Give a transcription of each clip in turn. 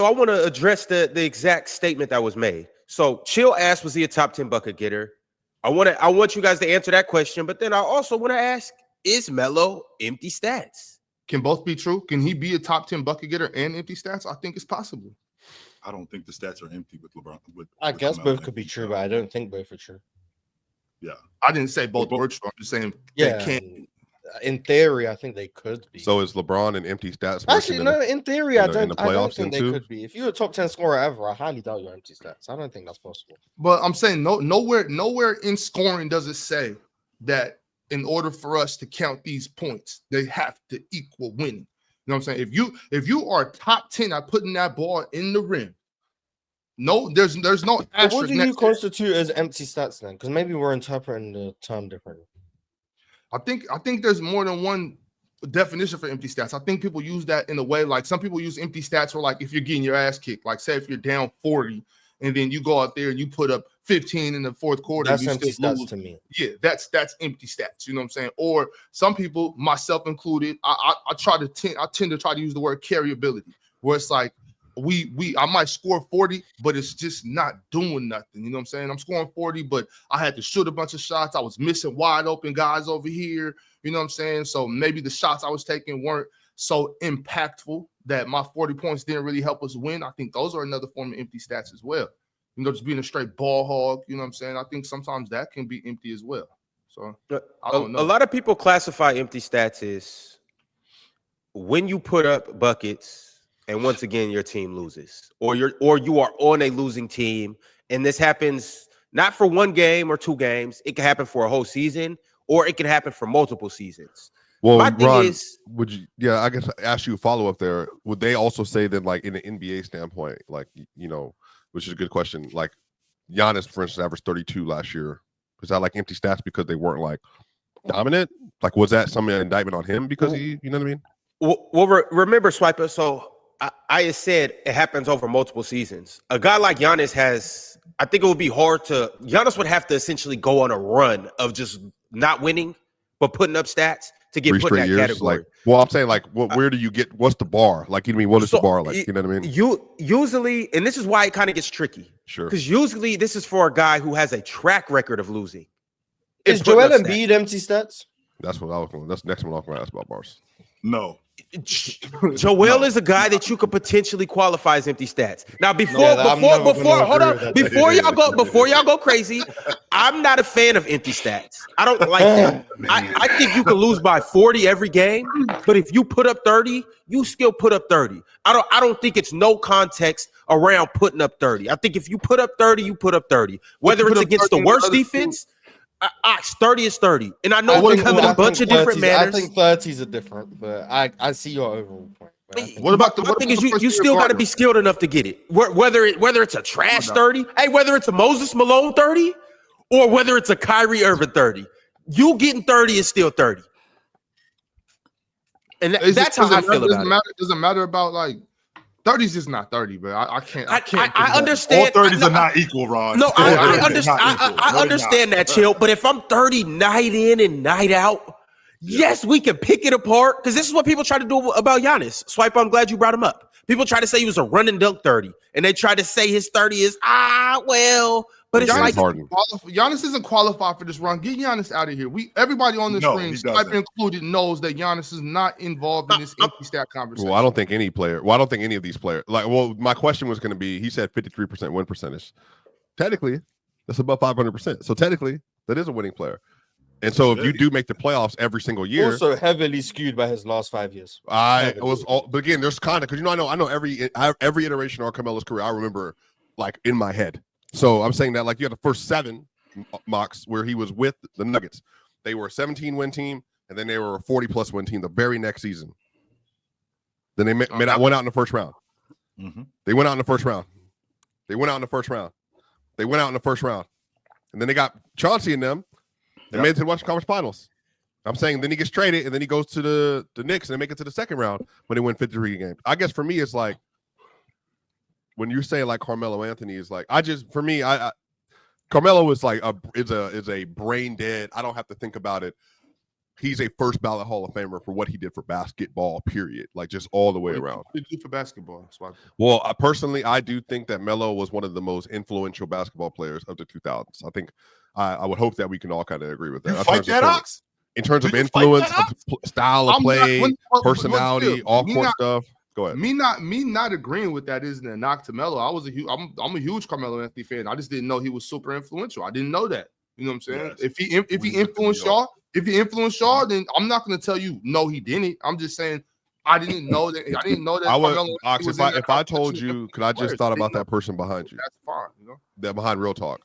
I want to address the exact statement that was made. So Chill asked, was he a top 10 bucket getter? I want you guys to answer that question, but then I also want to ask, is Melo empty stats? Can both be true? Can he be a top 10 bucket getter and empty stats? I think it's possible. I don't think the stats are empty with LeBron. I guess both could be true, but I don't think both are true. Yeah. I didn't say both were true. I'm just saying they can't. In theory, I think they could be. So is LeBron an empty stats? Actually, no. In theory, I don't think they too? could be. If you're a top 10 scorer ever, I highly doubt your empty stats. I don't think that's possible. But I'm saying nowhere in scoring does it say that in order for us to count these points, they have to equal winning. You know what I'm saying? If you are top 10 at putting that ball in the rim, no, there's no asterisk. What do you constitute as empty stats then? Because maybe we're interpreting the term differently. I think there's more than one definition for empty stats. I think people use that in a way like some people use empty stats for like if you're getting your ass kicked, like say if you're down 40 and then you go out there and you put up 15 in the fourth quarter. That's empty stats to me. Yeah, that's empty stats. You know what I'm saying? Or some people, myself included, I tend to try to use the word carryability, where it's like I might score 40, but it's just not doing nothing. You know what I'm saying? I'm scoring 40, but I had to shoot a bunch of shots. I was missing wide open guys over here. You know what I'm saying? So maybe the shots I was taking weren't so impactful that my 40 points didn't really help us win. I think those are another form of empty stats as well. You know, just being a straight ball hog. You know what I'm saying? I think sometimes that can be empty as well. So I don't know. A lot of people classify empty stats as when you put up buckets and once again your team loses, or you are on a losing team, and this happens not for one game or two games. It can happen for a whole season, or it can happen for multiple seasons. Well, my thing Ron, is, would you? Yeah, I guess ask you a follow up there. Would they also say that, like in an NBA standpoint, like which is a good question. Like Giannis, for instance, averaged 32 last year. Was that like empty stats because they weren't like dominant? Like, was that some indictment on him because he? You know what I mean? Well, remember, Swiper. So I said it happens over multiple seasons. A guy like Giannis I think it would be hard Giannis would have to essentially go on a run of just not winning, but putting up stats to get put in that category. Like, well, I'm saying, like, where do you get, what's the bar? Like, you know what I mean? What is the bar like? You know what I mean? Usually, and this is why it kind of gets tricky. Sure. Because usually this is for a guy who has a track record of losing. Is Joel Embiid empty stats? That's what I was going. That's the next one I was going to ask about, bars. No. Joel is a guy that you could potentially qualify as empty stats. Now, before y'all go crazy, I'm not a fan of empty stats. I don't like that. I think you can lose by 40 every game, but if you put up 30, you still put up 30. I don't think it's no context around putting up 30. I think if you put up 30, you put up 30. Whether it's against the worst defense, 30 is 30. And I know it comes in a bunch of different manners. I think 30s are different, but I see your overall point. What about the thing is you still got to be skilled enough to get it. Whether it's a trash 30, whether it's a Moses Malone 30, or whether it's a Kyrie Irving 30, you getting 30 is still 30. And that's how I feel about it. It doesn't matter about like 30's just not 30, but I can't. I understand. All 30s are not equal, Ron. No, I understand that, Chill. But if I'm 30 night in and night out, yes, we can pick it apart. Because this is what people try to do about Giannis. Swipe, I'm glad you brought him up. People try to say he was a run and dunk 30. And they try to say his 30 is, but it's Giannis like Giannis isn't qualified for this run. Get Giannis out of here. Everybody on the screen, Sniper included, knows that Giannis is not involved in this empty stat conversation. Well, I don't think any player. Well, I don't think any of these players. My question was going to be. He said 53% win percentage. Technically, that's above 500%. So technically, that is a winning player. And so if you do make the playoffs every single year, also heavily skewed by his last 5 years. But again, there's kind of because I know every iteration of Carmelo's career. I remember like in my head. So I'm saying that like you had the first 7 mocks where he was with the Nuggets. They were a 17-win team, and then they were a 40-plus win team the very next season. Then they went out in the first round. Mm-hmm. They went out in the first round. They went out in the first round. They went out in the first round. And then they got Chauncey and them. They made it to the Western Conference Finals. I'm saying then he gets traded, and then he goes to the Knicks, and they make it to the second round when they win 53 games. I guess for me, it's like, when you say like Carmelo Anthony is like, Carmelo is like is a brain dead. I don't have to think about it. he's a first ballot Hall of Famer for what he did for basketball, period. Like just all the way around. What did he do for basketball? That's why. Well, personally, I do think that Melo was one of the most influential basketball players of the 2000s. I think I would hope that we can all kind of agree with that. You fight that, Ox? In terms of Do you fight influence, that, style of I'm not- play, when- personality, still, all me court not- stuff. Go ahead. Me not agreeing with that isn't a knock to Melo. I'm a huge Carmelo Anthony fan. I just didn't know he was super influential. I didn't know that. You know what I'm saying? Yes. If he influenced y'all, then I'm not going to tell you no, he didn't. I'm just saying I didn't know that. I didn't know that. I would, Carmelo Ox, was if in that I told competition you, with because I just players. thought I about didn't know. that person behind you, That's fine. You know. that behind Real Talk.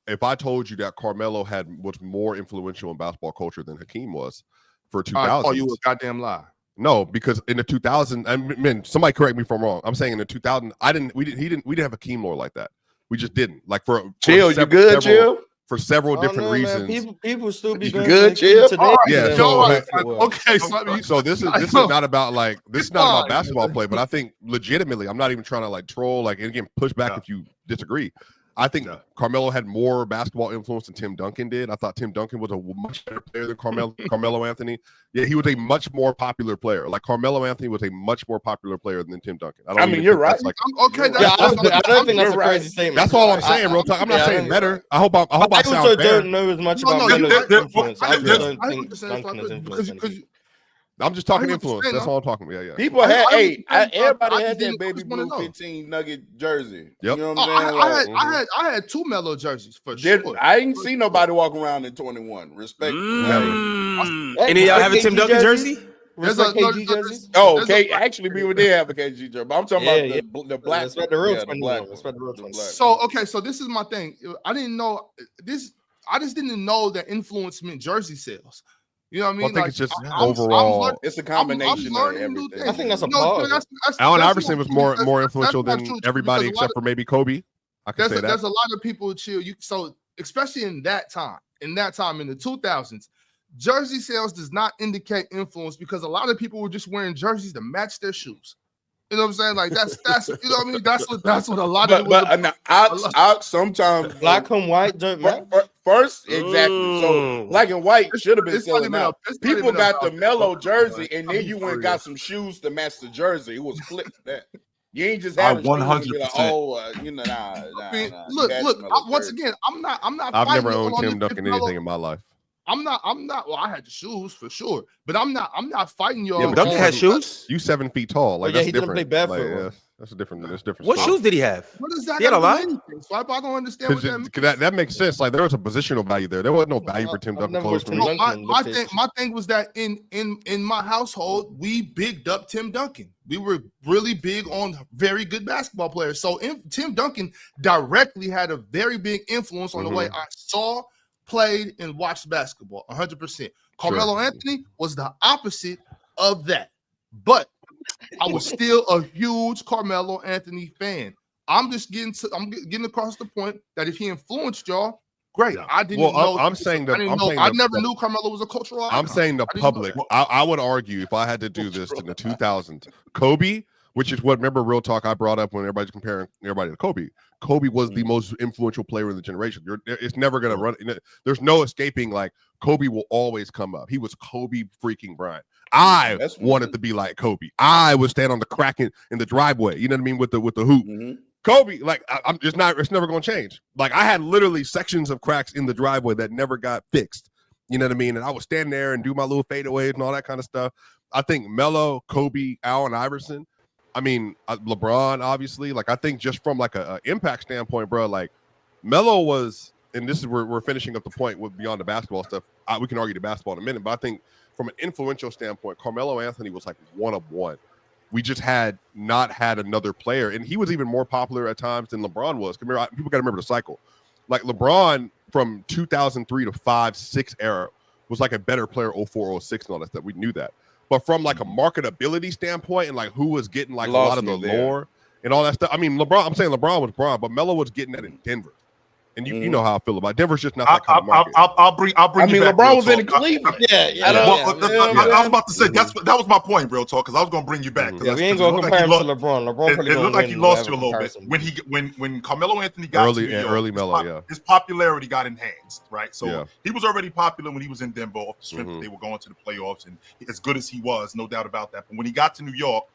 If I told you that Carmelo was more influential in basketball culture than Hakeem was for 2000. Oh, you a goddamn lie. No, because in the 2000, I mean, somebody correct me if I'm wrong. I'm saying in the 2000, we didn't have Hakeem Lore like that. We just didn't. Like for Chill, you good, Chill? For several I don't different know, man. reasons. People still be You going good, to the King Chill? today. All right, Yeah, yo, so- all right, Well, okay. So this is not about like this is not about basketball play, but I think legitimately, I'm not even trying to like troll, like and again push back Yeah. if you disagree. I think Yeah. Carmelo had more basketball influence than Tim Duncan did. I thought Tim Duncan was a much better player than Carmelo Anthony. Yeah, he was a much more popular player. Like Carmelo Anthony was a much more popular player than Tim Duncan. I mean, you're right. Like, I'm okay. You're Yeah, I right. don't think that's a You're right. crazy statement. that's all I'm saying, real talk. I'm not Yeah, saying I better. I hope I I sound also fair. don't know as much No, about no, Melo's there- influence. I just don't think understand Duncan has influenced anything. I'm just talking I influence. understand, That's though. all I'm talking about. Yeah. People I- had, I hey, understand, everybody I had just that baby just wanna blue know. 15 Nugget jersey. Yep. You know Oh, what I'm saying? Like, I had two Melo jerseys for did, sure. I ain't see nobody walk around in 21. Respect. Any of y'all have a Tim Duncan jersey? There's Respect a- no, KG there's- jerseys. Oh, There's okay. a- Actually, we did have a KG jersey, but I'm talking Yeah, about the black. Respect the real one. Yeah, 21. one. Respect the real The 21. black So one. okay, so this is my thing. I didn't know this. I just didn't know that influence meant jersey sales. You know what I mean? I think it's just I'm overall. learning- It's a I'm combination of learning new everything. things. I think that's a No, part of that's- Allen that's Iverson not was true. more That's influential not than true, everybody because a lot except for maybe Kobe. I can say that. there's a lot of people chill. So especially in that time in the 2000s, jersey sales does not indicate influence because a lot of people were just wearing jerseys to match their shoes. You know what I'm saying? Like that's you know what I mean? That's what a lot of it was. But now, out sometimes Black and white don't match. First, exactly. So black and white should have been It's not selling even out. it's not People even got about the Melo that. jersey, and I then mean, you for went and real. got some shoes to match the jersey. It was clipped that. You ain't just I have the shoes and be like, 100%. oh, nah. I mean, You look. had the Melo Once jersey. again, I'm not. I've never fighting owned on Tim this Duncan Melo- anything in my life. I'm not. Well, I had the shoes for sure, but I'm not fighting y'all. Yeah, but Duncan you had said- shoes. You 7 feet tall. Like yeah, that's he didn't different. play barefoot, Like, bro. that's a different. That's different. What story. shoes did he have? What does that He had a have to do lot? with anything? So I don't understand what that means. Because that makes sense. Like there was a positional value there. There was no value for Tim I've Duncan never clothes watched for Tim me. Duncan. No, my thing was that in my household, we bigged up Tim Duncan. We were really big on very good basketball players. So Tim Duncan directly had a very big influence on the way I saw, played, and watched basketball. 100%. Carmelo Anthony was the opposite of that. But I was still a huge Carmelo Anthony fan. I'm getting across the point that if he influenced y'all, great. Yeah. I didn't Well, know. I'm saying that. I never knew Carmelo was a cultural icon. I'm saying the I didn't know public. that. I would argue if I had to do this in the 2000s, Kobe, which is what remember Real Talk I brought up when everybody's comparing everybody to Kobe. Kobe was the most influential player in the generation. It's never gonna run. There's no escaping. Like Kobe will always come up. He was Kobe freaking Bryant. I That's wanted to be like Kobe. I would stand on the crack in the driveway. You know what I mean with the hoop. Mhm. Kobe, like I'm just not. It's never going to change. Like I had literally sections of cracks in the driveway that never got fixed. You know what I mean? And I would stand there and do my little fadeaways and all that kind of stuff. I think Melo, Kobe, Allen Iverson. I mean, LeBron, obviously. Like I think just from like a impact standpoint, bro. Like Melo was, and this is where we're finishing up the point with beyond the basketball stuff. We can argue the basketball in a minute, but I think from an influential standpoint, Carmelo Anthony was like one of one. We just had not had another player, and he was even more popular at times than LeBron was. People got to remember the cycle. Like LeBron from 2003 to 5-6 era was like a better player 04, 06 and all that stuff. We knew that. But from like a marketability standpoint and like who was getting like Lost a lot of the me there. lore and all that stuff. I mean, I'm saying LeBron was Bron, but Melo was getting that in Denver. And you know how I feel about it. Denver's just not that kind of market. I'll bring I mean, you back. LeBron real was in talk. Cleveland. I was about to say that was my point, real talk, because I was going to bring you back. Yeah, we ain't gonna compare him to LeBron. LeBron probably It looked like he win lost you a whatever little bit when Carmelo Anthony got Early- to New York, early Melo, his popularity got enhanced, right? So Yeah. he was already popular when he was in Denver off the strength Mhm. that they were going to the playoffs, and as good as he was, no doubt about that. But when he got to New York,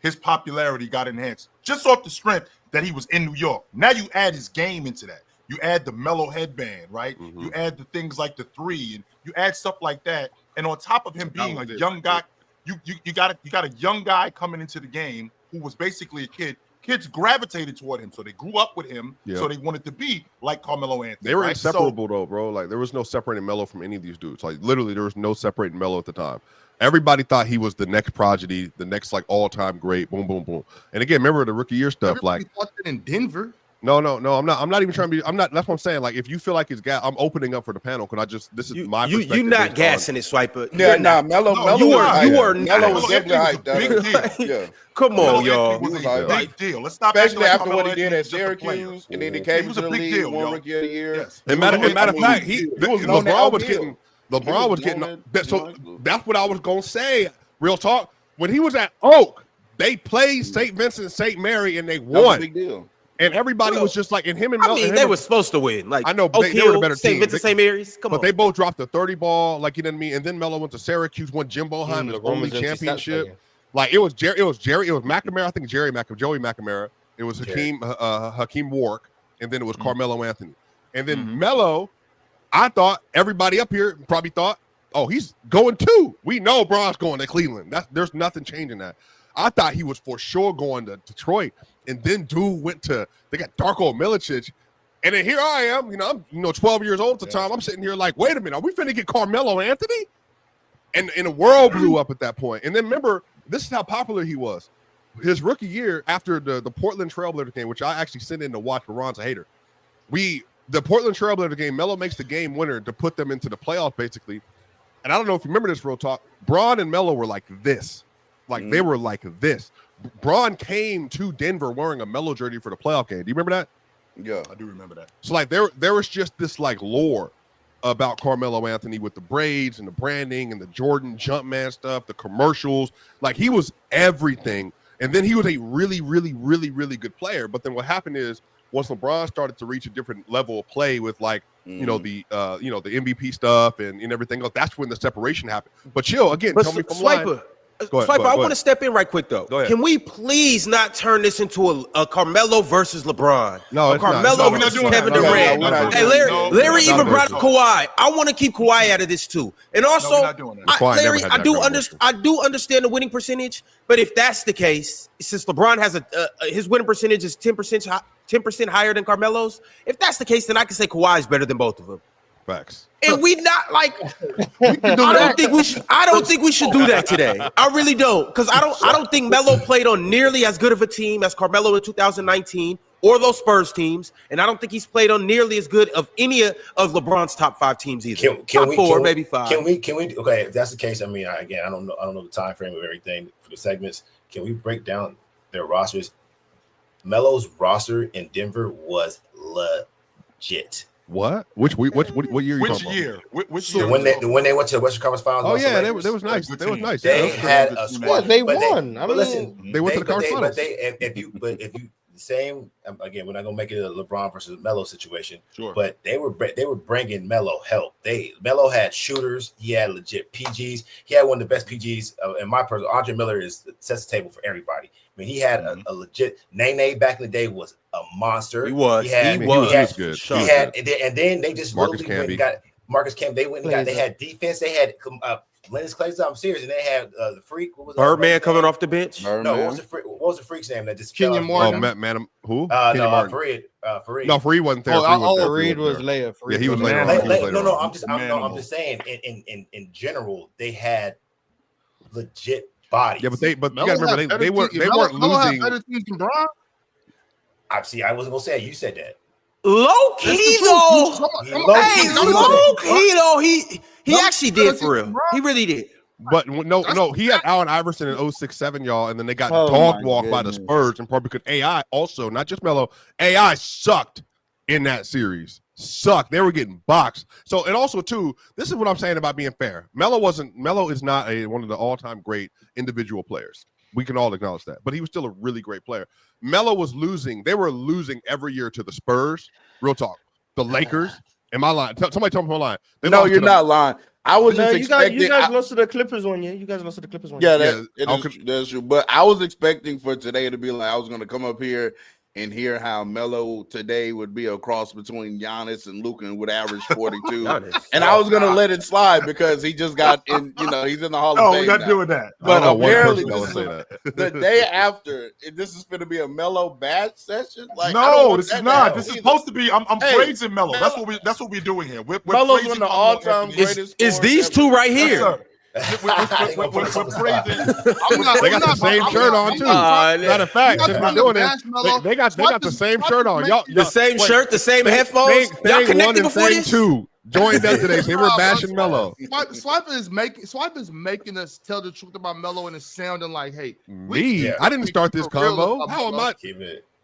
his popularity got enhanced just off the strength that he was in New York. Now you add his game into that. You add the Melo headband, right? Mhm. You add the things like the three, and you add stuff like that. And on top of him being a young guy, you got a young guy coming into the game who was basically a kid. Kids gravitated toward him, so they grew up with him. Yeah. So they wanted to be like Carmelo Anthony. They were right? inseparable though, bro. Like there was no separating Melo from any of these dudes. Like literally, there was no separating Melo at the time. Everybody thought he was the next prodigy, the next like all-time great. Boom, boom, boom. And again, remember the rookie year stuff. Everybody Like thought that in Denver. no. I'm not even trying to be. I'm not. That's what I'm saying. Like if you feel like it's gas, I'm opening up for the panel. This is my you perspective. not based on- gassing it, Swiper. Yeah, You're nah, not. Melo. No, Melo you was are- hyped. you are Melo not. was Melo definitely Anthony was a hyped big up. deal. Yeah, Come Melo on, y'all. Anthony was He was a hyped. big deal. Let's stop especially acting like after what Carmelo he did Anthony at was just a player. Syracuse, and then he He came was to a the big league, deal, won yo. Rookie of the Year. Yes. And matter of fact, He was known to LeBron was outdeal. getting. He LeBron was was getting. known That, to- so that's what I was gonna say. Real talk. When he was at Oak, they played St. Vincent and St. Mary, and they That was a won. big deal. And everybody was just like, and him and I Melo. mean, and they him- were supposed to win. Like I know, but Oak they were the Hill, better St. team. Vincent, St. Mary's. Come But on. they both dropped the 30 ball, like you know what I mean. And then Melo went to Syracuse, won Jim Boeheim, his LeBron only was empty stats championship. player. Like it was McNamara. I think Joey McNamara. It was Hakeem Wark, and then it was Carmelo Anthony. And then Melo, I thought everybody up here probably thought, oh, he's going too. We know Bron's going to Cleveland. There's nothing changing that. I thought he was for sure going to Detroit, and then dude went to. They got Darko Milicic, and then here I am. I'm 12 years old at the time. I'm sitting here like, wait a minute, are we finna get Carmelo Anthony? And the world blew up at that point. And then remember, this is how popular he was. His rookie year after the Portland Trailblazer game, which I actually sent in to watch, but Ron's a hater. The Portland Trailblazer game, Melo makes the game winner to put them into the playoffs, basically. And I don't know if you remember this, real talk. Braun and Melo were like this. Like they were like this. Braun came to Denver wearing a Melo jersey for the playoff game. Do you remember that? Yeah. I do remember that. So like there was just this like lore about Carmelo Anthony with the braids and the branding and the Jordan Jumpman stuff, the commercials. Like he was everything. And then he was a really, really, really, really good player. But then what happened is once LeBron started to reach a different level of play with like, the MVP stuff and everything else, that's when the separation happened. But chill, again, But tell me from lying. Swiper, Go ahead, Swiper, go I ahead. want to step in right quick though. Go ahead. Can we please not turn this into a Carmelo versus LeBron? No, a it's not. Carmelo No, we're not versus doing Kevin that. No, Durant. we're not Hey, doing Larry, that. Larry No, even no, brought no. up Kawhi. I want to keep Kawhi out of this too. And also, No, we're not doing that. Kawhi Larry, never had that conversation. I do understand the winning percentage, but if that's the case, since LeBron has his winning percentage is 10% higher than Carmelo's, if that's the case, then I can say Kawhi is better than both of them. Facts. And we not like I don't think we should do that today. I really don't, because I don't think Melo played on nearly as good of a team as Carmelo in 2019 or those Spurs teams, and I don't think he's played on nearly as good of any of LeBron's top 5 teams either. Top 4, maybe 5. Can we? Okay, if that's the case, I mean, I don't know the time frame of everything for the segments. Can we break down their rosters? Melo's roster in Denver was legit. What? What year? You Which talking about? year? Which The year? when they went to the Western Conference Finals. Oh lost to yeah, Lakers. they was nice. Good They was team. nice. They Yeah, had good a team. squad. They but won. I But mean, listen, They went to the conference finals. if you the same again, we're not gonna make it a LeBron versus Melo situation. Sure. But they were bringing Melo help. Melo had shooters. He had legit PGs. He had one of the best PGs in my personal. Andre Miller sets the table for everybody. I mean, he had a legit Nene back in the day was a monster. He was. He had, He was good. He had, and then they just Marcus literally went Camby. and got Marcus Camby. They went and got. They had defense. They had Lennox Clay's. I'm serious, and they had the freak. What was Birdman coming off the bench. No, what was the freak's name that just Kenyon fell off? Oh, Matt, who? No, Kenyon Martin. Fareed. No, Fareed wasn't there. Reed was later. Yeah, he was later on. No, I'm just saying. In general, they had legit bodies. Yeah, but you Melo gotta remember had they better weren't teams. Melo had losing. better teams than Bron. I wasn't gonna say it. You said that. Low key though. Hey, low key though. He actually did for real. He really did. But no, he had Allen Iverson in 06-07, y'all, and then they got Oh, dog my walked by the goodness. Spurs, and probably because AI also, not just Melo, AI sucked in that series. sucked. They were getting boxed. So, and also too, this is what I'm saying about being fair. Melo is not one of the all-time great individual players. We can all acknowledge that. But he was still a really great player. Melo was losing. They were losing every year to the Spurs. Real talk. The Lakers. Am I lying? Somebody tell me I'm lying. No, you're not lying. I was just expecting. You guys lost to the Clippers one year. Yeah, that's true. But I was expecting for today to be like, I was going to come up here and hear how Melo today would be a cross between Giannis and Luka and would average 42. And I was going to let it slide because he just got in, he's in the Hall of Fame. Oh, we're not doing that. But apparently, the day after, this is going to be a Melo bad session. Like, no, this is not. This is supposed to be. I'm praising Melo. That's what we're doing here. We're Melo's one of the all-time greatest. Is these two right here? Yes, we're praising. They got the same shirt on too. Matter of fact, since we're doing it, they got the same shirt on. Y'all, the same shirt, the same headphones. Y'all connected before this? Two joined us today. So they were bashing Melo. Swiper is making us tell the truth about Melo, and it's sounding like, hey, I didn't start this convo. How am I?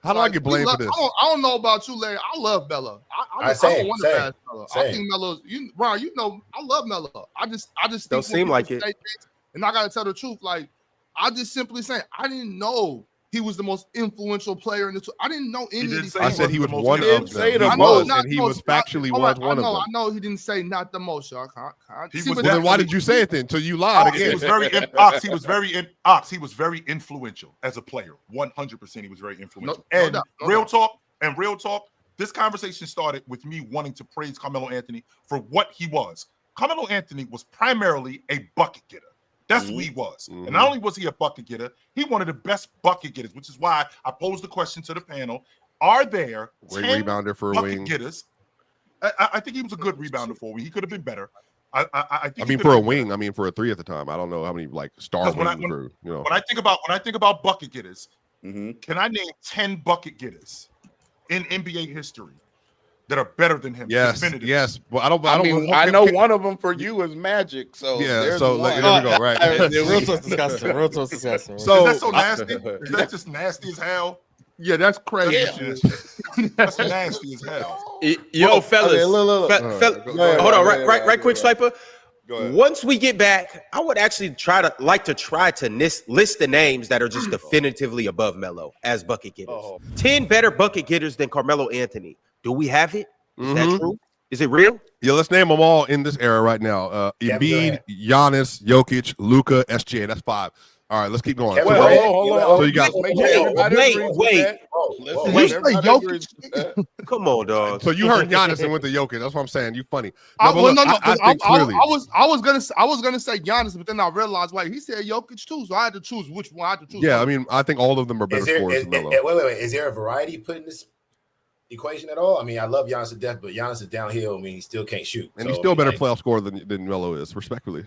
How do I get blamed for this? I don't know about you, Larry. I love Melo. I don't want to bash Melo. I think Melo's, Ron, I love Melo. I just don't seem like it. And I gotta tell the truth. Like, I just simply saying, I didn't know he was the most influential player in the. I didn't know any of these. I said he was one of them. And he was factually was one of them. I know he didn't say not the most. Y'all. Then why did you say it then? Until you lied again. He was very influential as a player. 100%, he was very influential. Real talk. This conversation started with me wanting to praise Carmelo Anthony for what he was. Carmelo Anthony was primarily a bucket getter. That's who he was. And not only was he a bucket getter, he one of the best bucket getters, which is why I posed the question to the panel. Are there 10 rebounder for a bucket wing getters? I think he was a good rebounder for a wing. He could have been better. I think for a wing, for a three at the time. I don't know how many star wings When I think about bucket getters, can I name 10 bucket getters in NBA history that are better than him? Yes. Well, I know one of them for you is Magic. So yeah. So there we go. Right. Real talk disgusting. So is that so nasty? Is that just nasty as hell? Yeah, that's crazy. Yeah. That's nasty as hell. Yo, fellas. Hold on, right quick, Swiper. Once we get back, I would actually try to list the names that are just definitively above Melo as bucket getters. 10 better bucket getters than Carmelo Anthony. Do we have it? Is that true? Is it real? Yeah, let's name them all in this era right now. Embiid, Giannis, Jokic, Luka, SGA. That's 5. All right, let's keep going. Hold on. So you got wait. Come on, dog. So you heard Giannis and went to Jokic. That's what I'm saying. You funny. I was gonna say Giannis, but then I realized he said Jokic too, so I had to choose which one. I had to choose. Yeah, I think all of them are better scorers than Melo. Wait. Is there a variety put in this equation at all? I love Giannis to death, but Giannis is downhill. He still can't shoot, and he's still a better playoff scorer than Melo is, respectfully.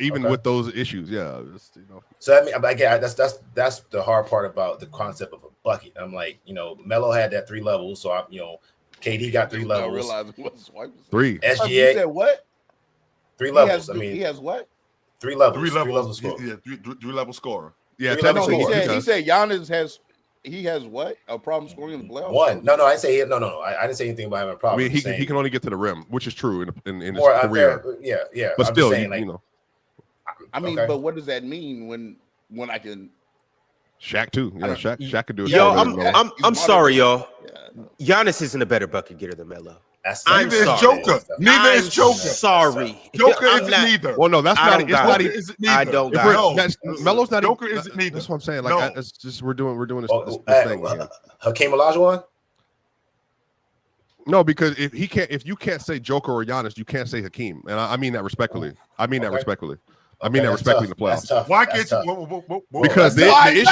Even with those issues, yeah. So again, that's the hard part about the concept of a bucket. I'm like, Melo had that 3 levels, so KD got 3 levels. I realized what Swipe was 3. SGA. You said what? 3 levels. He has what? 3 levels. 3 levels. 3 level scorer. Yeah, he said Giannis has. He has what? A problem scoring in the playoffs? 1. No, I didn't say no. I didn't say anything about having a problem. He can only get to the rim, which is true in his career. Yeah. But still, but what does that mean when I can? Shaq too. Yeah, Shaq could do it. Yo, I'm sorry, y'all. Giannis isn't a better bucket getter than Melo. Neither is Joker. Sorry. Joker isn't neither. Well, no, that's not. It's not. I don't got it. Melo's not. Joker isn't neither. That's what I'm saying. It's just we're doing this thing. Hakeem Olajuwon? No, because if you can't say Joker or Giannis, you can't say Hakeem, and I mean that respectfully. I mean that respectfully in the playoffs. Why can't you? Because the issue,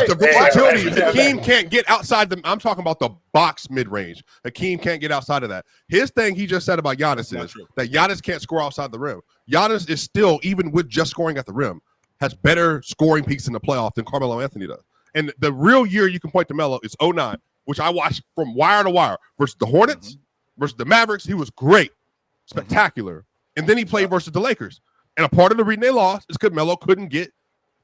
the versatility. Hakeem can't get outside the. I'm talking about the box mid range. Hakeem can't get outside of that. His thing he just said about Giannis is that Giannis can't score outside the rim. Giannis is still, even with just scoring at the rim, has better scoring peaks in the playoff than Carmelo Anthony does. And the real year you can point to Melo is 2009, which I watched from wire to wire versus the Hornets, versus the Mavericks. He was great, spectacular, and then he played versus the Lakers. And a part of the reason they lost is because Melo couldn't get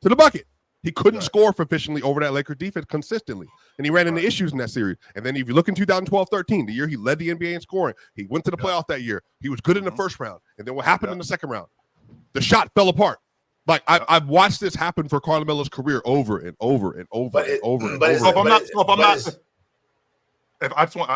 to the bucket. He couldn't score efficiently over that Lakers defense consistently. And he ran into issues in that series. And then if you look in 2012-13, the year he led the NBA in scoring, he went to the playoff that year. He was good in the first round. And then what happened in the second round? The shot fell apart. Like I've watched this happen for Carmelo's career over and over and over and over. I just want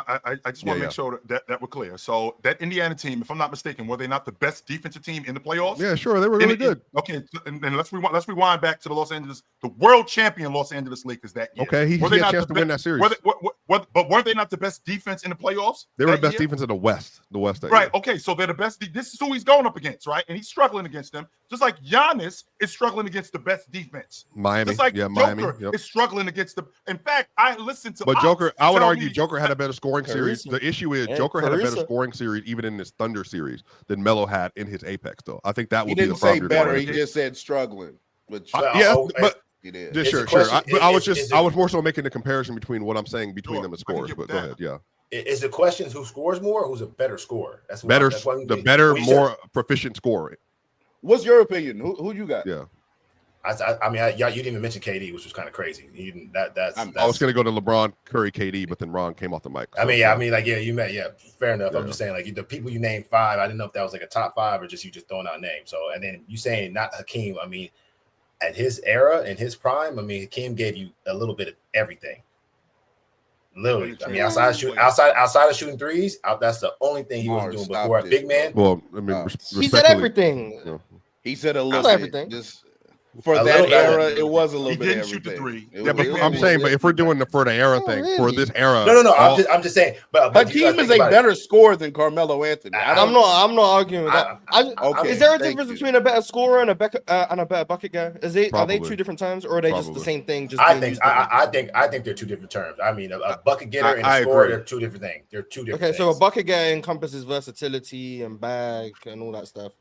to make sure that we're clear. So that Indiana team, if I'm not mistaken, were they not the best defensive team in the playoffs? Yeah, sure, they were really good. Okay, and let's rewind back to the world champion Los Angeles Lakers that year. Okay, he had a chance to win that series. But weren't they not the best defense in the playoffs? They were the best defense in the West. That right. year. Okay, so they're the best. This is who he's going up against, right? And he's struggling against them, just like Giannis is struggling against the best defense. Miami, just like Miami is struggling against the. In fact, I listened to. But Joker, I would argue Joker had a better scoring series. The issue is Joker had a better scoring series even in this Thunder series than Melo had in his Apex, though. I think that would be the problem. He didn't say better. He just said struggling. But he did. Yeah, sure. I was more so making the comparison between what I'm saying between them and scores. But go ahead. Yeah. Is the question who scores more or who's a better scorer? That's better. The better, more proficient scorer. What's your opinion? Who you got? Yeah. I mean, you didn't even mention KD, which was kind of crazy. You didn't. That's. I was going to go to LeBron, Curry, KD, but then Ron came off the mic. So. You met. Yeah, fair enough. Yeah. I'm just saying, like the people you named 5. I didn't know if that was like a top 5 or just you just throwing out names. So, and then you saying not Hakeem. I mean, at his era, in his prime, I mean, Hakeem gave you a little bit of everything. Literally, I mean, outside of shooting threes, that's the only thing he was doing before. A big man. Well, I mean, he said everything. You know. He said a little bit. Everything. Just for that era, it was a little bit. He didn't shoot the 3. Yeah, but I'm saying, but if we're doing for the era thing, for this era, no. I'm just saying. But Hakeem is a better scorer than Carmelo Anthony. I'm not arguing with that. Okay. Is there a difference between a better scorer and a better bucket guy? Are they 2 different terms, or are they just the same thing? I think they're 2 different terms. I mean, a bucket getter and a scorer, they're 2 different things. They're 2 different. Okay, so a bucket getter encompasses versatility and bag and all that stuff,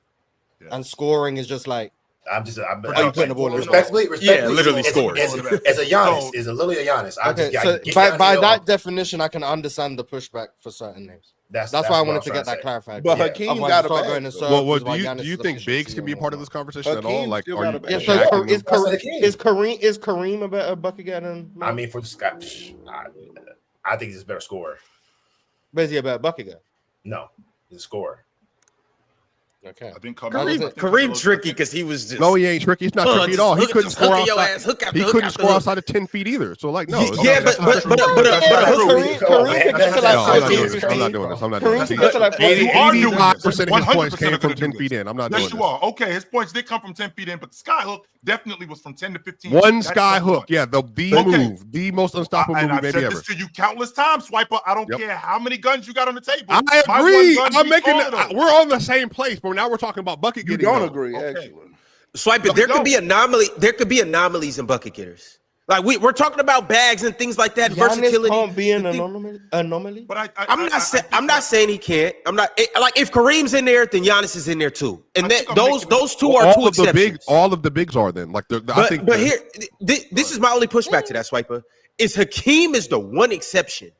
and scoring is just like. I'm putting the ball in. Respectfully, literally score. As a Giannis, is a literally a Giannis. By that definition, I can understand the pushback for certain names. That's why I wanted to get that clarified. But Hakeem got a bag. Do you think bigs can be a part of this conversation at all? Like, is Kareem a better bucket getter than? I mean, for the Scott, I think he's a better scorer. But is he a better bucket getter? No, he's a scorer. Okay. I think Kareem tricky because he was just. No, he ain't tricky. He's not tricky at all. He couldn't score outside. He couldn't score outside of 10 feet either. So like, no. Yeah, but Kareem could get to like 14. I'm not doing this. I'm not doing this. 85% of his points came from 10 feet in. I'm not doing this. Yes, you are. Okay, his points did come from 10 feet in, but the skyhook definitely was from 10 to 15. One skyhook, yeah, the most unstoppable move maybe ever. I've said this to you countless times, Swiper. I don't care how many guns you got on the table. I agree. I'm making. We're on the same place, but now we're talking about bucket getting. You don't agree, actually. Swiper, there could be anomaly. There could be anomalies in bucket getters. Like we're talking about bags and things like that. Giannis versatility can't be an anomaly. But I'm not saying he can't. I'm not like if Kareem's in there, then Giannis is in there too. And those two are 2 exceptions. All of the bigs are then. Like but here, this is my only pushback to that, Swiper. Is Hakeem is the one exception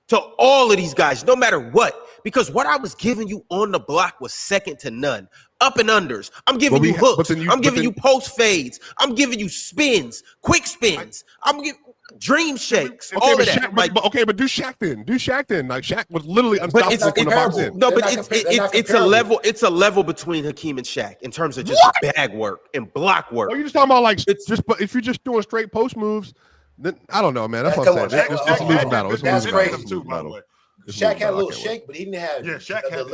to all of these guys, no matter what. Because what I was giving you on the block was second to none. Up and unders. I'm giving you hooks. I'm giving you post fades. I'm giving you spins, quick spins. I'm giving dream shakes. All of that. But do Shaq then. Like Shaq was literally unstoppable from the box in. No, but it's a level. It's a level between Hakeem and Shaq in terms of just bag work and block work. Are you just talking about like if you're just doing straight post moves? Then I don't know, man. That's what I'm saying. It's a losing battle. It's a losing battle. Shaq had a little shake, but he didn't have. Yeah, Shaq had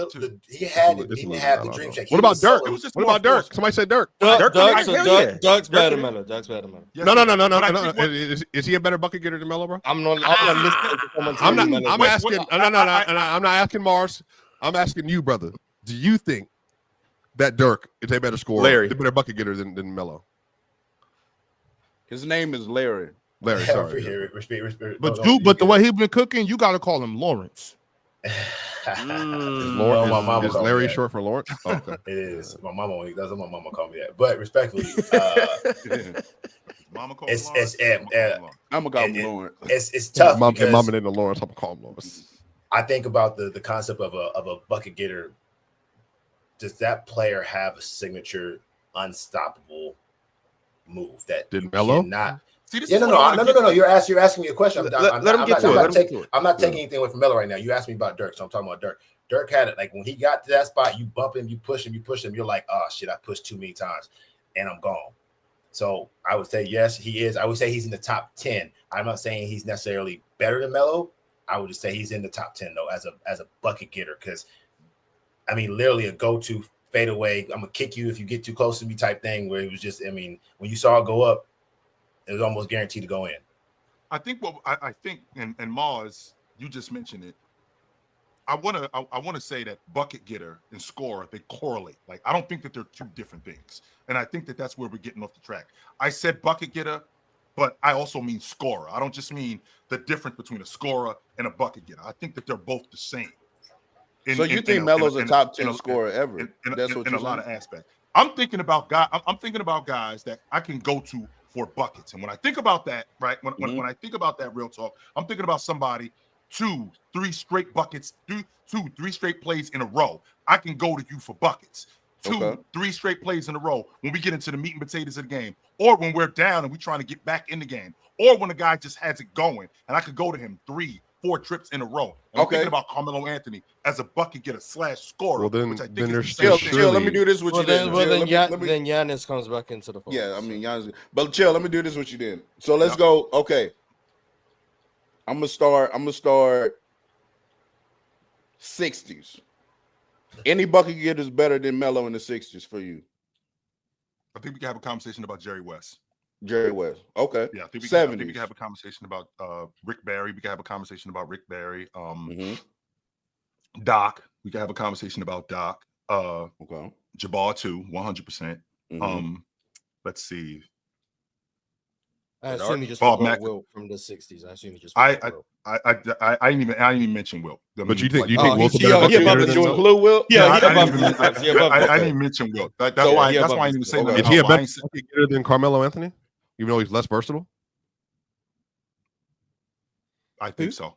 he didn't have the dream shake. What about Dirk? What about Dirk? Somebody said Dirk. Dirk's better than Melo. No. Is he a better bucket getter than Melo, bro? I'm not asking Mars. I'm asking you, brother. Do you think that Dirk is a better scorer, a better bucket getter than Melo? His name is Larry. Sorry. Respect. But the way he's been cooking, you got to call him Lawrence. Is Larry short for Lawrence? Oh, okay. It is. My mama. That's what my mama called me that. But respectfully, Mama called I'm gonna call him Lawrence. It's tough. Mama didn't know Lawrence. I'm gonna call him Lawrence. I think about the concept of a bucket getter. Does that player have a signature, unstoppable move that did Melo not. See, this Yeah, is no. You're asking me a question. I'm not taking anything away from Melo right now. You asked me about Dirk, so I'm talking about Dirk. Dirk had it like when he got to that spot, you bump him, you push him. You're like, oh shit, I pushed too many times, and I'm gone. So I would say yes, he is. I would say he's in the top 10. I'm not saying he's necessarily better than Melo. I would just say he's in the top 10 though, as a bucket getter, because I mean, literally a go-to fadeaway. I'm gonna kick you if you get too close to me type thing. Where it was just, I mean, when you saw it go up, it was almost guaranteed to go in. I think I think, and Mars, you just mentioned it. I want to say that bucket getter and scorer, they correlate. Like, I don't think that they're two different things, and I think that that's where we're getting off the track. I said bucket getter, but I also mean scorer. I don't just mean the difference between a scorer and a bucket getter. I think that they're both the same. So you think Melo's a top 10 scorer ever? That's what in a lot of aspects. I'm thinking about guys that I can go to for buckets, and when I think about that, right? When I think about that, real talk, I'm thinking about somebody. 2-3 straight buckets, 2-3 straight plays in a row. I can go to you for buckets. 2-3 straight plays in a row when we get into the meat and potatoes of the game, or when we're down and we're trying to get back in the game, or when a guy just has it going and I could go to him 3-4 trips in a row. And I'm thinking about Carmelo Anthony as a bucket getter / scorer. Well, then, which I think then there's chill. Let me do this with you. Then Giannis comes back into the fold. Yeah, I mean Giannis. But chill. Let me do this with you then. So let's go. Okay. I'm gonna start 60s. Any bucket getter is better than Melo in the 60s for you? I think we can have a conversation about Jerry West. Jerry West. Okay. Yeah, I think we 70s. can have a conversation about Rick Barry. We can have a conversation about Rick Barry. Doc. We can have a conversation about Doc. Jabbar too, 100%. Let's see. I assume you just Bob forgot Wilt from the 60s. I assume you just I didn't even mention Wilt. But you think Wilt's a better bucket getter than Wilt? I didn't even mention Wilt. That's why I didn't even say that. Is he a better bucket getter than Carmelo Anthony, even though he's less versatile? I think so.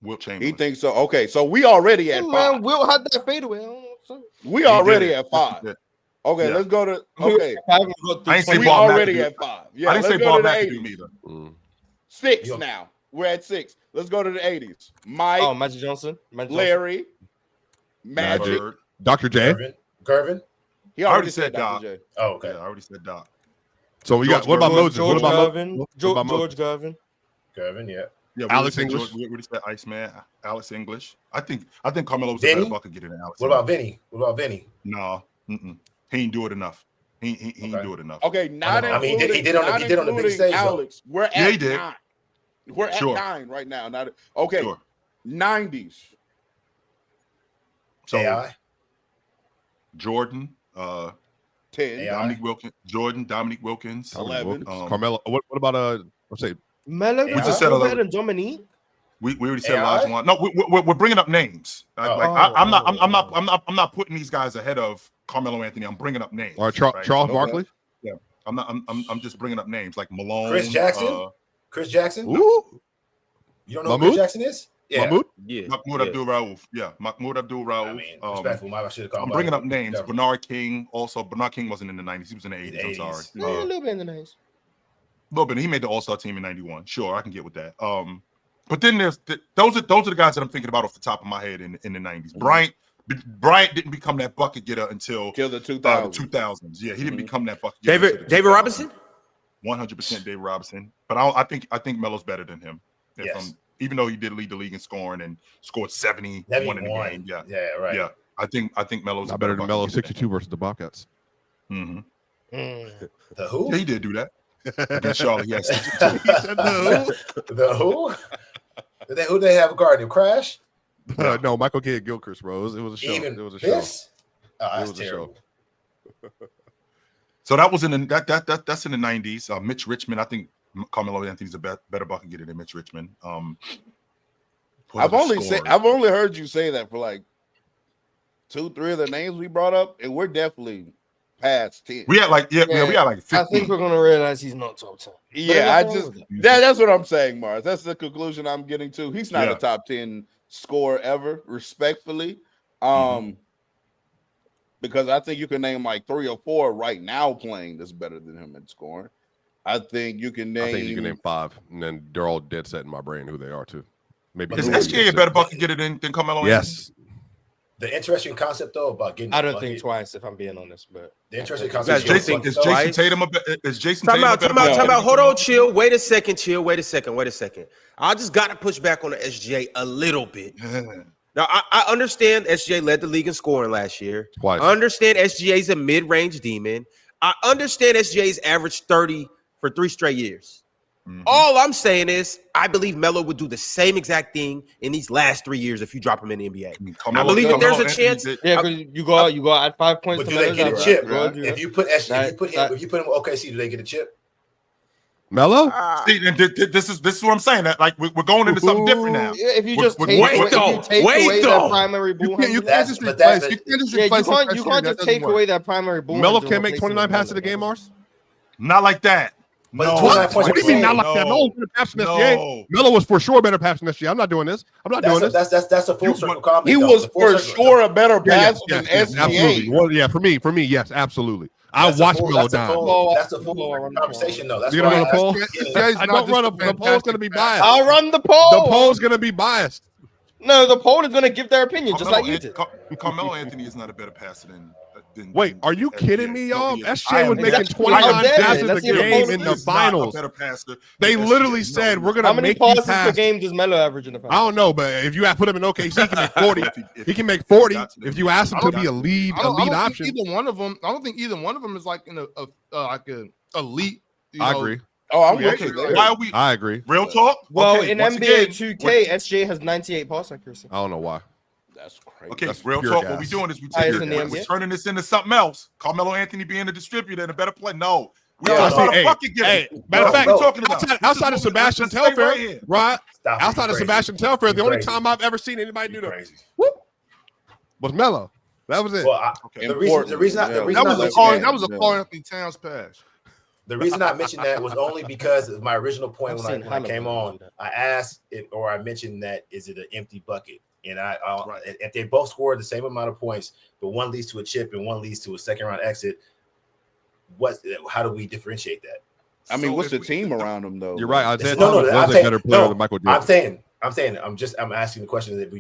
Wilt Chamberlain. He thinks so. Okay, so we already at 5. Wilt had that fadeaway. We already at 5. Okay, let's go to I ain't say we Bob already McAdoo. at 5. Yeah, I didn't say Bob McAdoo either. 6 now. We're at 6. Let's go to the 80s. Mike. Magic Johnson. Larry. Magic. Dr. J. Gervin. He already said Doc. J. Oh, okay. Yeah, I already said Doc. So we got. What about Moses? George Gervin. George Gervin. Gervin, yeah. Yeah, Alex English. We already said Iceman. Alex English. I think Carmelo's a better bucket getter than Alex. What about Vinny? No, he ain't do it enough. He ain't do it enough. Okay, not he did on the big stage. Alex, we're at 9. We're at 9 right now. Okay, 90s. So AI. Jordan, 10. Dominique Wilkins, 11. Carmelo. What about let's say Melo? We just said 11. And Dominique. We already said Olajuwon. No, we're bringing up names. I'm not putting these guys ahead of Carmelo Anthony. I'm bringing up names. All right, Charles Barkley. Yeah, I'm just bringing up names like Malone. Chris Jackson. Chris Jackson. Ooh. You don't know who Chris Jackson is? Yeah. Mahmoud? Yeah. Mahmoud Abdul-Rauf. Yeah. Mahmoud Abdul-Rauf. I mean, respectful. I should have called I'm bringing up names. Definitely. Bernard King. Also, Bernard King wasn't in the 90s. He was in the 80s. I'm sorry. A little bit in the 90s. A little bit. He made the All-Star team in 91. Sure, I can get with that. But then there's those are the guys that I'm thinking about off the top of my head in the 90s. Mm-hmm. Bryant didn't become that bucket getter until the 2000s. Yeah, he didn't become that bucket getter. David Robinson? 100% David Robinson. But I think Melo's better than him. Yes. Even though he did lead the league in scoring and scored 71 in the game. Yeah. Yeah, right. Yeah. I think Melo's not better than Melo 62 versus the Bobcats. Mm-hmm. The who? Yeah, he did do that. Against Charlotte, he had 62. He said the who? The who? Who they have guarding him? Crash? No, Michael Kidd-Gilchrist, bro. It was a show. Even it was a this? show. Oh, that's terrible. So that was in the that's in the 90s. Mitch Richmond, I think Carmelo Anthony's a better bucket getter than Mitch Richmond. I've only heard you say that for like 2-3 of the names we brought up, and we're definitely past 10. We had like 15. I think we're gonna realize he's not top 10. Yeah, that's what I'm saying, Mars. That's the conclusion I'm getting to. He's not a top 10 scorer ever, respectfully. because I think you can name like 3 or 4 right now playing that's better than him in scoring. I think you can name 5, and then they're all dead set in my brain who they are too. Maybe is SGA a better bucket getter than Carmelo? Yes. The interesting concept though about getting I don't think twice if I'm being honest, but the interesting concept is Jason Tatum Time out. Hold on, chill. Wait a second. I just gotta push back on the SGA a little bit. Now I understand SGA led the league in scoring last year. Twice. I understand SGA's a mid-range demon. I understand SGA's averaged 30 for 3 straight years. All I'm saying is, I believe Melo would do the same exact thing in these last 3 years if you drop him in the NBA. I believe that there's a chance. Yeah, because you go add 5 points. But do they get a chip? If you put SGA, if you put him OKC, do they get a chip? Melo? See, and this is what I'm saying. That like we're going into something different now. Yeah, if you just take away that primary ball handler, you can't just replace. You can't just take away that primary ball. Melo can't make 29 passes a game, Mars. Not like that. But what do you mean not like that? Melo's better pass than SGA. Melo was for sure better pass than SGA. I'm not doing this. That's a full circle comment. He was for sure a better passer than SGA. Absolutely. Well, yeah, for me, yes, absolutely. I watch Melo down. That's a full conversation, though. That's you why run a poll. I don't run a the poll's going to be biased. I'll run the poll. The poll's going to be biased. No, the poll is going to give their opinion, just like you did. Carmelo Anthony is not a better passer than. Wait, are you kidding me, y'all? SGA was making 29 passes a game in the finals. They literally said we're gonna make you pass. How many passes per game does Melo average in the finals? I don't know, but if you put him in OKC, he can make 40. He can make 40 if you ask him to be a lead option. Either one of them. I don't think either one of them is like in a elite. I agree. Oh, I'm okay. Why are we? I agree. Real talk. Well, in NBA 2K, SGA has 98 pass accuracy. I don't know why. That's crazy. Okay, that's real talk. Gas. What we're doing is we're turning this into something else. Carmelo Anthony being a distributor and a better player. No. Matter of fact, outside of Sebastian Telfair, right? Outside of Sebastian Telfair, the only time I've ever seen anybody do that was Melo. That was it. Well, the reason that was a Karl Anthony Towns pass. The reason I mentioned that was only because of my original point when I came on. I asked it, or I mentioned that is it an empty bucket? And if they both scored the same amount of points, but one leads to a chip and one leads to a second round exit, how do we differentiate that? I mean, what's the team around them though? You're right. Isaiah Thomas was a better player than Michael Jordan. I'm saying I'm asking the question that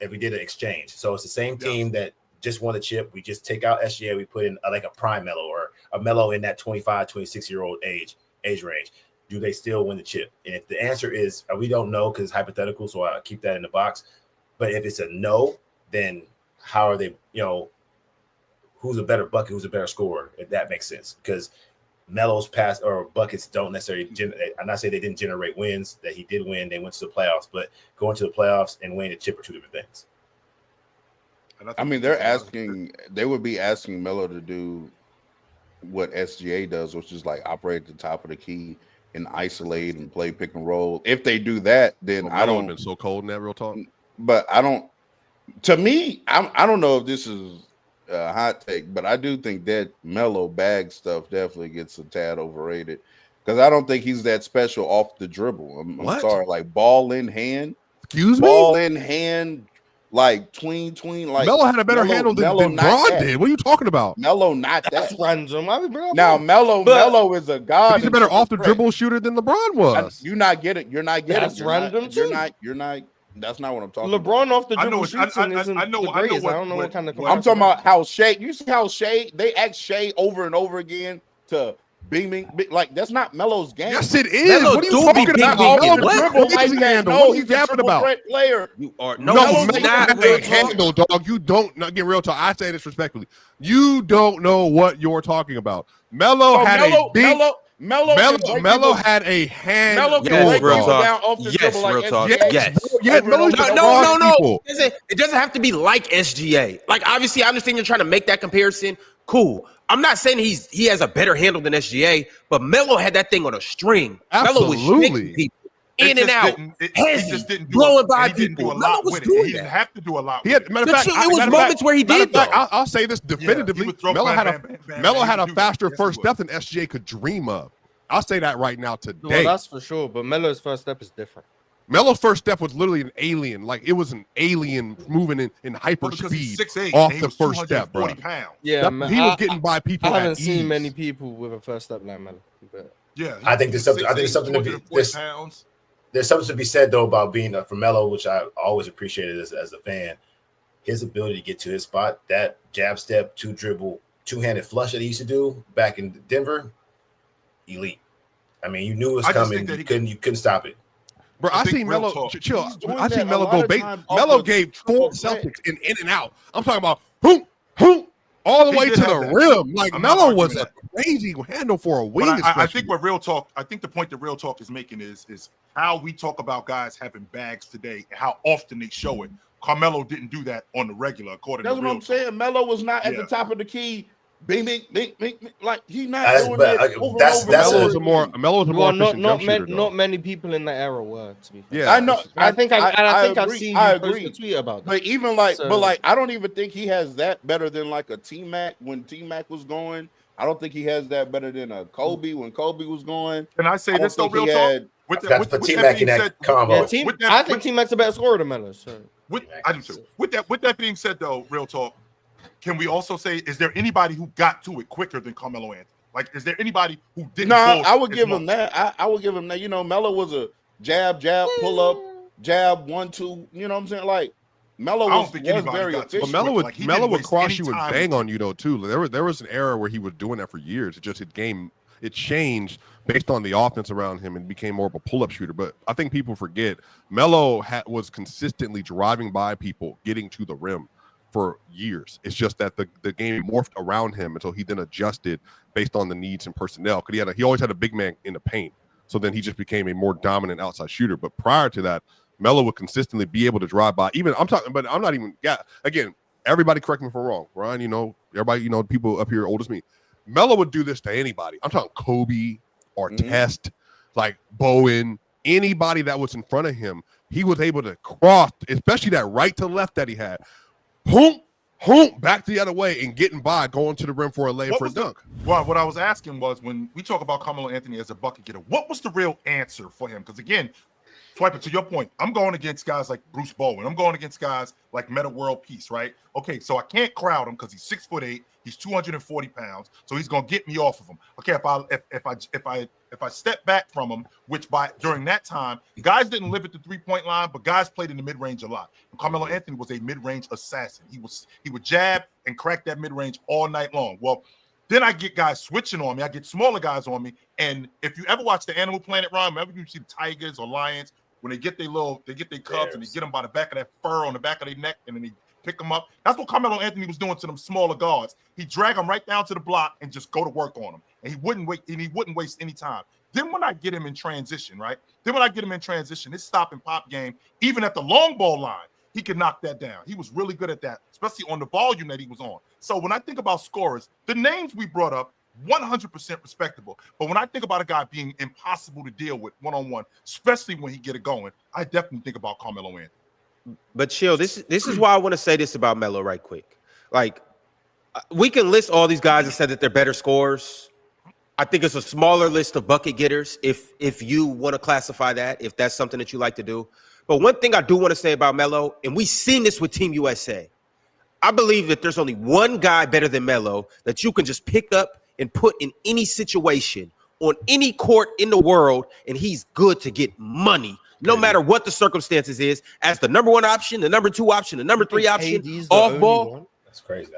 if we did an exchange. So it's the same team that just won the chip. We just take out SGA, we put in like a prime Melo or a Melo in that 25, 26-year-old age range. Do they still win the chip? And if the answer is we don't know because it's hypothetical, so I keep that in the box. But if it's a no, then how are they, who's a better bucket, who's a better scorer, if that makes sense? Because Melo's pass or buckets don't necessarily I'm not saying they didn't generate wins, that he did win, they went to the playoffs, but going to the playoffs and winning a chip are two different things. I mean, they would be asking Melo to do what SGA does, which is like operate at the top of the key and isolate and play pick and roll. If they do that, then I don't. Been so cold in that real talk. But I don't. To me, I don't know if this is a hot take, but I do think that Melo bag stuff definitely gets a tad overrated because I don't think he's that special off the dribble. I'm sorry, like ball in hand. Excuse me. Ball in hand, like tween. Like Melo had a better handle than Bron did. What are you talking about? Melo not That's that. random. Now Melo is a god. He's a better off the dribble shooter than LeBron was. You're not getting. That's random too. You're not. That's not what I'm talking LeBron about. off the dribble shooting isn't the greatest. I don't know what kind of. I'm talking about how Shea. You see how Shea? They ask Shea over and over again to beaming. Like that's not Melo's game. Yes, it is. What are you talking about? What are you yapping about? Player. You are not a handle, dog. You don't get real talk. I say this respectfully. You don't know what you're talking about. Melo had a big. Melo had a hand. Melo can break people down off the dribble like SGA. Yes. No. It doesn't have to be like SGA. Like, obviously, I understand you're trying to make that comparison. Cool. I'm not saying he has a better handle than SGA, but Melo had that thing on a string. Absolutely. Melo was shaking people in and out. He just didn't blowing by people. He didn't do a lot with it. He didn't have to do a lot with it. Matter of fact, it was moments where he did. I'll say this definitively. Melo had a faster first step than SGA could dream of. I'll say that right now today. Well, that's for sure. But Melo's first step is different. Melo's first step was literally an alien. Like it was an alien moving in hyper speed off the first step, bro. Yeah, he was getting by people. I haven't seen many people with a first step like Melo. But yeah, I think there's something. I think there's something to be. There's something to be said though about being for Melo, which I always appreciated as a fan. His ability to get to his spot, that jab step, two dribble, two-handed flush that he used to do back in Denver, elite. I mean, you knew it was coming. You couldn't stop it. Bro, I seen Melo chill. I seen Melo go base. Melo gave 4 Celtics in and out. I'm talking about hoop, all the way to the rim. Like Melo was a crazy handle for a wing. I think what real talk. I think the point that real talk is making is how we talk about guys having bags today and how often they show it. Carmelo didn't do that on the regular, according to real talk. That's what I'm saying. Melo was not at the top of the key. Bing, like he's not doing that. Melo was a more efficient not many people in the era were, to be fair. Yeah, I know. I think I've seen you post a tweet about that. But even like, but like, I don't even think he has that better than like a T-Mac when T-Mac was going. I don't think he has that better than a Kobe when Kobe was going. Can I say this though, real talk? With T-Mac in that combo. I think T-Mac's a better scorer than Melo. I do too. With that being said, though, real talk, can we also say, is there anybody who got to it quicker than Carmelo Anthony? Like, is there anybody who didn't? No, I would give him that. I would give him that. You know, Melo was a jab, pull up, jab, 1-2. You know what I'm saying? Like, Melo was very efficient. But Melo would cross you and bang on you though too. There was an era where he was doing that for years. It changed based on the offense around him and became more of a pull-up shooter. But I think people forget Melo was consistently driving by people, getting to the rim for years. It's just that the game morphed around him until he then adjusted based on the needs and personnel. Because he always had a big man in the paint. So then he just became a more dominant outside shooter. But prior to that, Melo would consistently be able to drive by. Again, everybody correct me if I'm wrong. Ryan, everybody, people up here old as me. Melo would do this to anybody. I'm talking Kobe or Test, like Bowen, anybody that was in front of him. He was able to cross, especially that right to left that he had. Back the other way and getting by, going to the rim for a layup for a dunk. Well, what I was asking was, when we talk about Carmelo Anthony as a bucket getter, what was the real answer for him? Because again, Swiper, to your point, I'm going against guys like Bruce Bowen. I'm going against guys like Meta World Peace, right? Okay, so I can't crowd him because he's 6'8", he's 240 pounds, so he's gonna get me off of him. Okay, if I step back from him, which during that time, guys didn't live at the 3-point line, but guys played in the mid-range a lot. And Carmelo Anthony was a mid-range assassin. He would jab and crack that mid-range all night long. Well, then I get guys switching on me. I get smaller guys on me. And if you ever watch the Animal Planet run, remember you see the tigers or lions, when they get their cubs and they get them by the back of that fur on the back of their neck and then they pick them up. That's what Carmelo Anthony was doing to them smaller guards. He'd drag them right down to the block and just go to work on them. And he wouldn't waste any time. Then when I get him in transition, his stop and pop game, even at the long ball line, he could knock that down. He was really good at that, especially on the volume that he was on. So when I think about scorers, the names we brought up, 100% respectable. But when I think about a guy being impossible to deal with one-on-one, especially when he get it going, I definitely think about Carmelo Anthony. But chill, this is why I want to say this about Melo right quick. Like, we can list all these guys and say that they're better scorers. I think it's a smaller list of bucket getters if you want to classify that, if that's something that you like to do. But one thing I do want to say about Melo, and we've seen this with Team USA, I believe that there's only one guy better than Melo that you can just pick up and put in any situation on any court in the world, and he's good to get money, no matter what the circumstances is, as the number 1 option, the number 2 option, the number 3 option, off ball. That's crazy.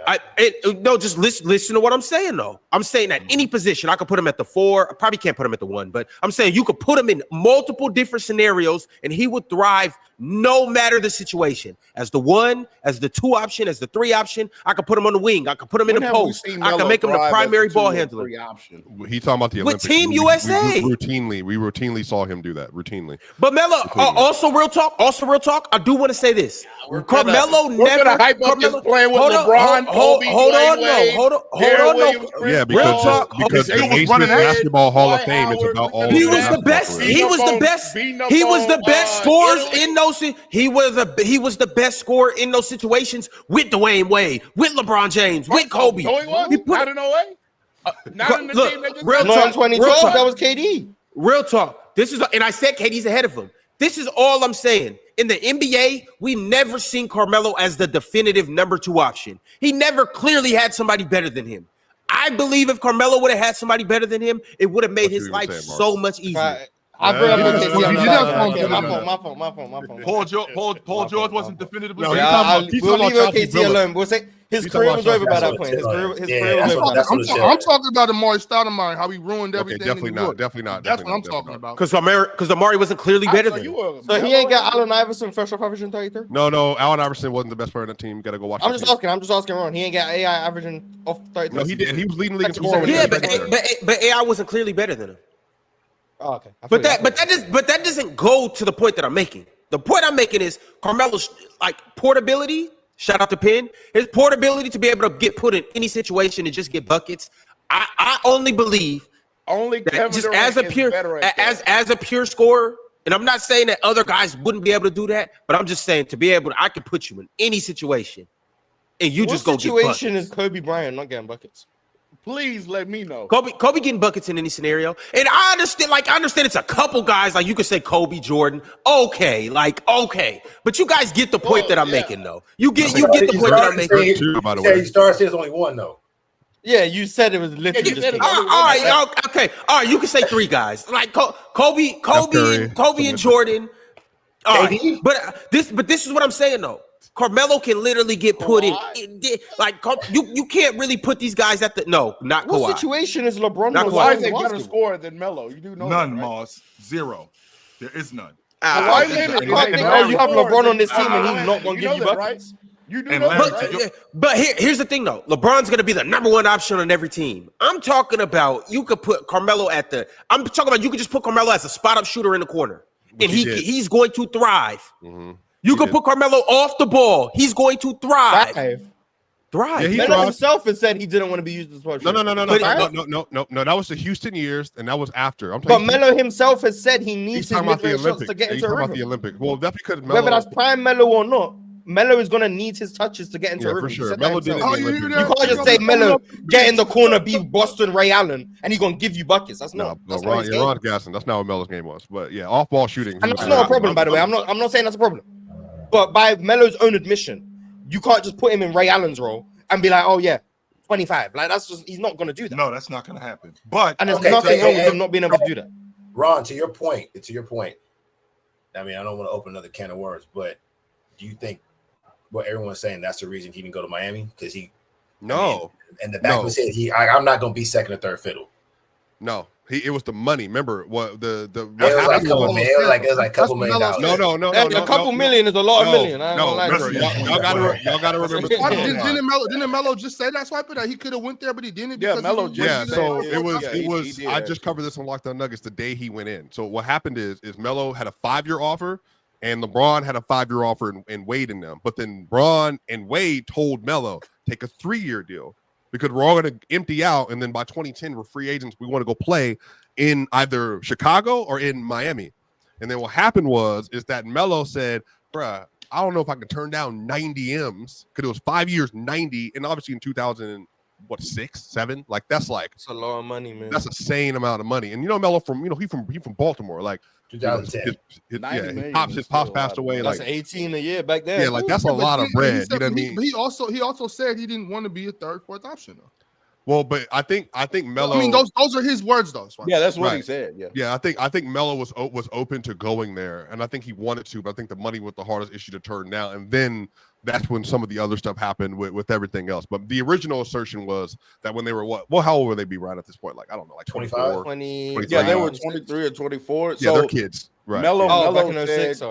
Just listen to what I'm saying, though. I'm saying at any position, I could put him at the 4. I probably can't put him at the 1, but I'm saying you could put him in multiple different scenarios, and he would thrive no matter the situation. As the 1, as the 2 option, as the 3 option, I could put him on the wing. I could put him in the post. I could make him the primary ball handler. He's talking about the Olympics. With Team USA. We routinely saw him do that. Routinely. But Melo, also real talk, I do want to say this. Carmelo never hype up this playing with LeBron, Kobe, hold on. Yeah, because the Basketball Hall of Fame is about all. He was the best. He was the best scorers in those. He was the best scorer in those situations with Dwayne Wade, with LeBron James, with Kobe. No, he wasn't. Not in no way. Not in the team that just real talk. 2012, that was KD. Real talk. This is, and I said KD's ahead of him. This is all I'm saying. In the NBA, we never seen Carmelo as the definitive number 2 option. He never clearly had somebody better than him. I believe if Carmelo would have had somebody better than him, it would have made his life so much easier. I bring up OKC. My fault. Paul George wasn't definitively. We'll leave OKC alone. We'll say his career was over by that point. His career was over. I'm talking about Amari Stoudemire, how he ruined everything. Definitely not. That's what I'm talking about. Because Amari wasn't clearly better than him. So he ain't got Allen Iverson first off averaging 33? No. Allen Iverson wasn't the best player on the team. You got to go watch. I'm just asking Ron. He ain't got AI averaging off 33. No, he did. He was leading the league in scoring. Yeah, but AI wasn't clearly better than him. Oh, okay. But that doesn't go to the point that I'm making. The point I'm making is Carmelo's like portability. Shout out to Penn. His portability to be able to get put in any situation and just get buckets. I only believe only that just as a pure scorer. And I'm not saying that other guys wouldn't be able to do that, but I'm just saying to be able to, I can put you in any situation, and you just go get buckets. What situation is Kobe Bryant not getting buckets? Please let me know. Kobe getting buckets in any scenario. And I understand it's a couple guys, like you could say Kobe, Jordan. Okay. But you guys get the point that I'm making, though. You get the point that I'm making. By the way, Star says only one, though. Yeah, you said it was literally just all right, okay. All right, you can say 3 guys. Like Kobe and Jordan. All right. But this is what I'm saying, though. Carmelo can literally get put in. Like you can't really put these guys at the not Kawhi. What situation is LeBron? Why is a better scorer than Melo? You do know none, that, right? Moss. 0. There is none. You have LeBron on this team and he's not gonna give you buckets. Right? You do know that, right? But here's the thing, though. LeBron's gonna be the number 1 option on every team. I'm talking about you could put Carmelo I'm talking about you could just put Carmelo as a spot up shooter in the corner, and he's going to thrive. Mm-hmm. You can put Carmelo off the ball. He's going to thrive. Yeah, Melo himself has said he didn't want to be used as well. No. That was the Houston years, and that was after. But Melo himself has said he needs his mid-range shots to get into a rhythm. The Olympics. Well, that's because Melo, whether that's prime Melo or not, Melo is gonna need his touches to get into a rhythm. For sure. Melo did it. You can't just say Melo get in the corner, be Boston Ray Allen, and he's gonna give you buckets. That's not. Ron's gassing. That's not what Melo's game was. But yeah, off-ball shooting. And that's not a problem, by the way. I'm not saying that's a problem. But by Melo's own admission, you can't just put him in Ray Allen's role and be like, oh yeah, 25. Like he's not gonna do that. No, that's not gonna happen. But there's nothing wrong with him not being able to do that. Ron, to your point. I mean, I don't want to open another can of worms, but do you think what everyone's saying that's the reason he didn't go to Miami? Because and the back was said I'm not gonna be second or third fiddle. No. It was the money. Remember what it was like a couple million dollars. No. A couple million is a lot of million. Y'all gotta remember. Didn't Melo just say that's why he could have went there, but he didn't. Melo. So it was. I just covered this on Lockdown Nuggets the day he went in. So what happened is Melo had a 5-year offer, and LeBron had a 5-year offer and Wade in them. But then Bron and Wade told Melo take a 3-year deal. Because we're all going to empty out, and then by 2010, we're free agents. We want to go play in either Chicago or in Miami. And then what happened is that Melo said, bruh, I don't know if I can turn down 90 M's, because it was 5 years, 90, and obviously in 2006, 7, like that's like a lot of money, man. That's a insane amount of money. And Melo from he from Baltimore, like 2010. His pops passed away. That's like 18 a year back then. Yeah, like that's a lot of bread. You know what I mean? But he also said he didn't want to be a 3rd, 4th option though. Well, but I think Melo. I mean, those are his words though. Yeah, that's what he said. Yeah. I think Melo was open to going there, and I think he wanted to, but I think the money was the hardest issue to turn down, and then that's when some of the other stuff happened with everything else. But the original assertion was that when they were how old would they be right at this point? Like I don't know, like 24, 20. Yeah, they were 23 or 24. Yeah, they're kids. Right. Melo back in 06.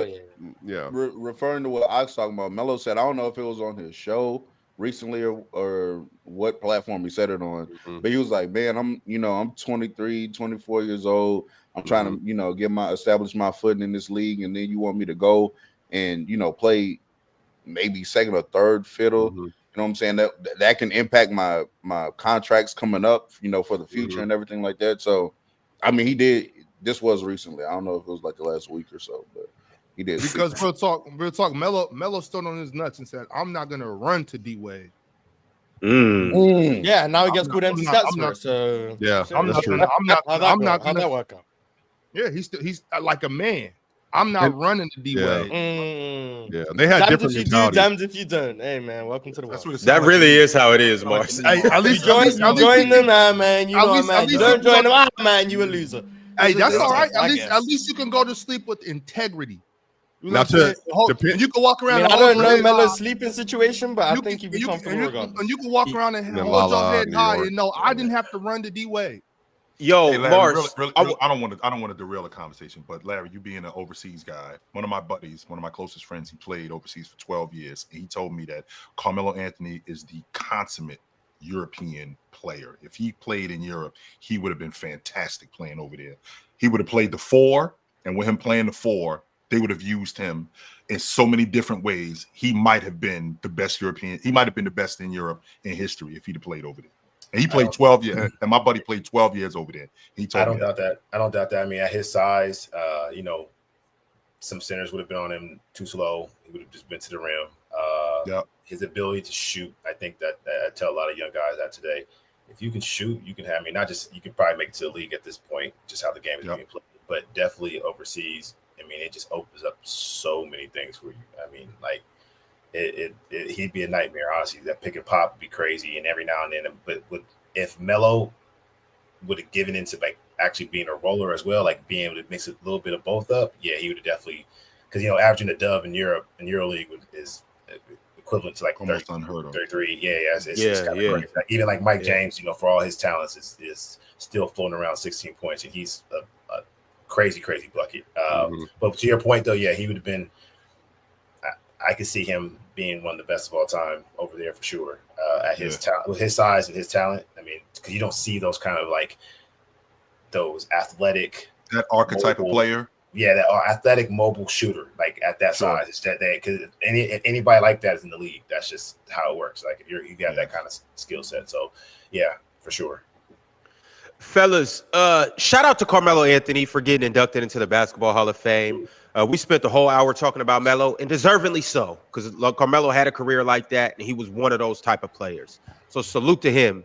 Referring to what I was talking about, Melo said, I don't know if it was on his show recently or what platform he said it on, but he was like, man, I'm 23, 24 years old. I'm trying to, establish my footing in this league. And then you want me to go and, play maybe second or third fiddle. You know what I'm saying? That can impact my contracts coming up, for the future and everything like that. So, I mean, he did. This was recently. I don't know if it was like the last week or so, but he did. Because real talk. Melo stood on his nuts and said, "I'm not gonna run to D Wade." Yeah, now he gets good empty stats. So yeah, I'm not. How'd that work out? Yeah, he's like a man. I'm not running the D Yeah. way. Yeah, they had Damned different if you do, mentalities. damned if you don't. Hey man, welcome to the world. That's what it That sounds like really to me. is how it is, Mars. Hey, at least, You at join least you them, can- man. You at know, least- man. at You least don't you join can them, man. You a loser. Hey, that's It's all right. tough, I At guess. least you can go to sleep with integrity. You know Now what I'm saying? depend- You can walk I around. mean, and I hold don't your know head Melo's high. sleeping situation, but I think he'd be comfortable and regardless. you can walk around and In hold your La La, head New high York. and know I didn't have to run the D way. Yo, Hey, Larry, Mars. really, I don't want to derail the conversation, but Larry, you being an overseas guy, one of my buddies, one of my closest friends, he played overseas for 12 years, and he told me that Carmelo Anthony is the consummate European player. If he played in Europe, he would have been fantastic playing over there. He would have played the 4, and with him playing the 4, they would have used him in so many different ways. He might have been the best European. He might have been the best in Europe in history if he'd have played over there. And he played 12 years, and my buddy played 12 years over there. He told I don't me doubt that. I don't doubt that. I mean, at his size, you know, some centers would have been on him too slow. He would have just been to the rim. His ability to shoot, I think that I tell a lot of young guys that today. If you can shoot, you can have. I mean, not just you can probably make it to the league at this point, just how the game is being played, but definitely overseas. I mean, it just opens up so many things for you. I mean, like. He'd be a nightmare, honestly. That pick and pop would be crazy, and every now and then. But if Melo would have given into like actually being a roller as well, like being able to mix a little bit of both up, yeah, he would have definitely. Because averaging a dub in Europe in EuroLeague is equivalent to like almost unheard of. 33. Yeah, it's kind of crazy. Like, even like Mike James, for all his talents, is still floating around 16 points, and he's a crazy bucket. But to your point, though, yeah, he would have been. I could see him being one of the best of all time over there for sure. At his talent, with his size and his talent. I mean, because you don't see those kind of like those athletic, that archetype of player. Yeah, that athletic mobile shooter, like at that size. It's that because anybody like that is in the league. That's just how it works. Like you got that kind of skill set. So yeah, for sure. Fellas, shout out to Carmelo Anthony for getting inducted into the Basketball Hall of Fame. We spent the whole hour talking about Melo, and deservingly so, because Carmelo had a career like that, and he was one of those type of players. So salute to him.